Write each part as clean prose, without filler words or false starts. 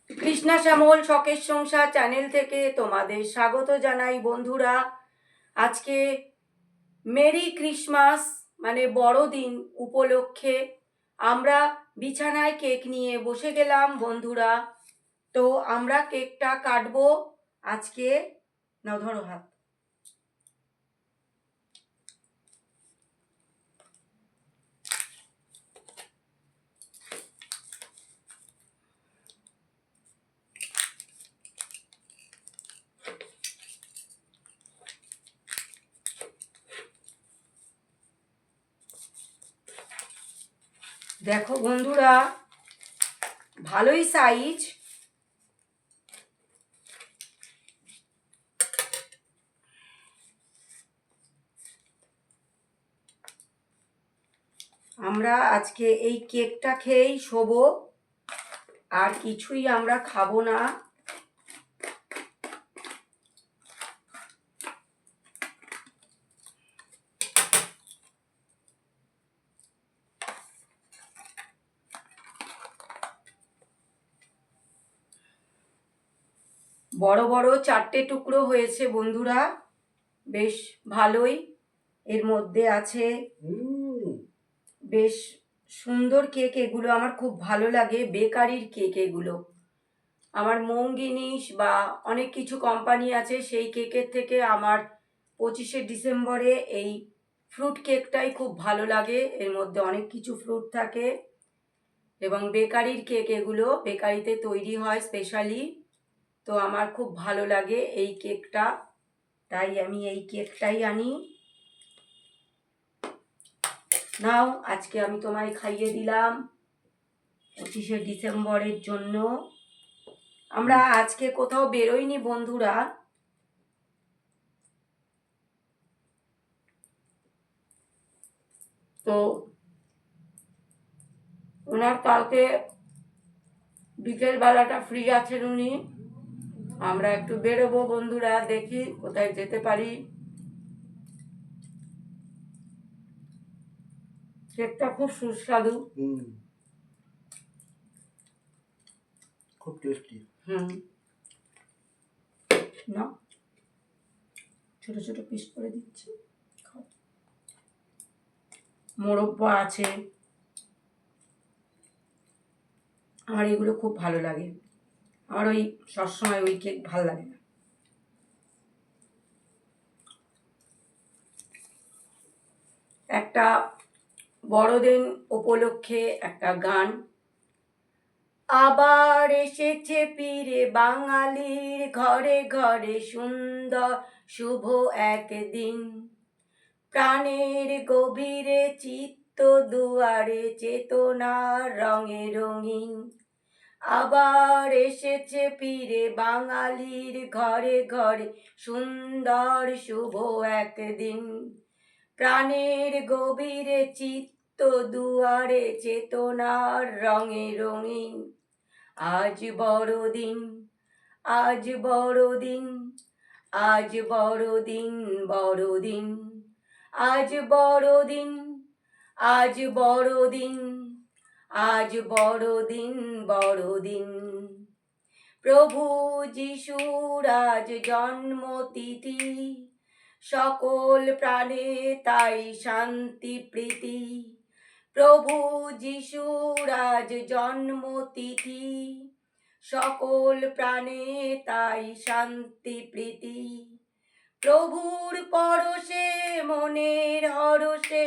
কৃষ্ণা শ্যামল শখের সংসার চ্যানেল থেকে তোমাদের স্বাগত জানাই বন্ধুরা। আজকে মেরি ক্রিসমাস মানে বড়দিন উপলক্ষে আমরা বিছানায় কেক নিয়ে বসে গেলাম বন্ধুরা। তো আমরা কেকটা কাটবো আজকে। নাও ধরো হাত। দেখো বন্ধুরা, ভালোই সাইজ। আমরা আজকে এই কেকটা খেয়েই শোবো, আর কিছুই আমরা খাবো না। বড় বড় 4টে টুকরো হয়েছে বন্ধুরা, বেশ ভালোই। এর মধ্যে আছে বেশ সুন্দর কেক। এগুলো আমার খুব ভালো লাগে, বেকারির কেক এগুলো। আমার মঙ্গিনিস বা অনেক কিছু কোম্পানি আছে, সেই কেকের থেকে আমার 25শে ডিসেম্বরে এই ফ্রুট কেকটাই খুব ভালো লাগে। এর মধ্যে অনেক কিছু ফ্রুট থাকে এবং বেকারির কেক এগুলো বেকারিতে তৈরি হয় স্পেশালি। তো আমার খুব ভালো লাগে এই কেকটা, তাই আমি এই কেকটাই আনি। নাও, আজকে আমি তোমায় খাইয়ে দিলাম 25শে ডিসেম্বরের জন্য। আমরা আজকে কোথাও বেরোইনি বন্ধুরা। তো ওনার কালকে বিকেল বেলাটা ফ্রি আছেন উনি। আমরা একটু বেরোবো বন্ধুরা, দেখি কোথায় যেতে পারি। কেকটা খুব সুস্বাদু, খুব টেস্টি। না, ছোট ছোট পিস করে দিচ্ছি। মোরব্বা আছে, আমার এগুলো খুব ভালো লাগে। আমার ওই সবসময় ওই কেক ভালো লাগে না। একটা বড়দিন উপলক্ষে একটা গান। আবার এসেছে ফিরে বাঙালির ঘরে ঘরে সুন্দর শুভ একদিন, প্রাণের গভীরে চিত্ত দুয়ারে চেতনার রঙে রঙিন। আবার এসেছে ফিরে বাঙালির ঘরে ঘরে সুন্দর শুভ একদিন, প্রাণের গভীরে চিত্ত দুয়ারে চেতনার রঙে রঙিন। আজ বড়দিন, আজ বড়দিন, আজ বড়দিন, বড়দিন, আজ বড়দিন, আজ বড়দিন, আজ বড়দিন, বড়দিন। প্রভু যিশুর আজ জন্মতিথি, সকল প্রাণে তাই শান্তি প্রীতি। প্রভু যিশুর আজ জন্মতিথি, সকল প্রাণে তাই শান্তি প্রীতি। প্রভুর পরশে মনের হরষে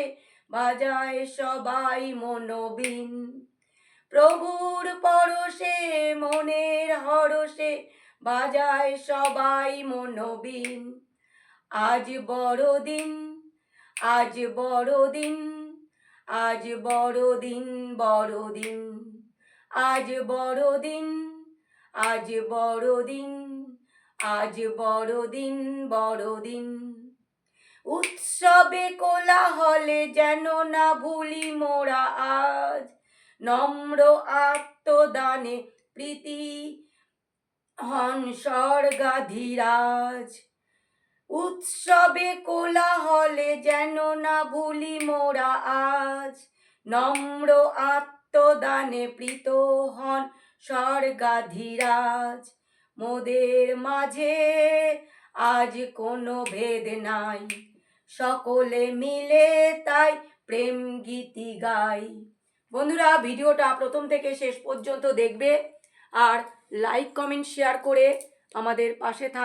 বাজায় সবাই মনোবিন। প্রভুর পরশে মনের হরষে বাজায় সবাই মনোবিন। আজ বড়দিন, আজ বড়দিন, আজ বড়দিন, বড়দিন, আজ বড়দিন, আজ বড়দিন, আজ বড়দিন, বড়দিন। উৎসবে কোলাহলে যেন না ভুলি মোরা আজ, নম্র আত্মদানে প্রীতি হন স্বর্গাধিরাজ। উৎসবে কোলাহলে যেন না ভুলি মোরা আজ, নম্র আত্মদানে প্রীত হন স্বর্গাধিরাজ, মোদের মাঝে আজ কোনো ভেদ নাই, সকলে মিলে তাই প্রেম গীতি গাই। বন্ধুরা, ভিডিওটা প্রথম থেকে শেষ পর্যন্ত দেখবে আর লাইক কমেন্ট শেয়ার করে আমাদের পাশে থাকবে।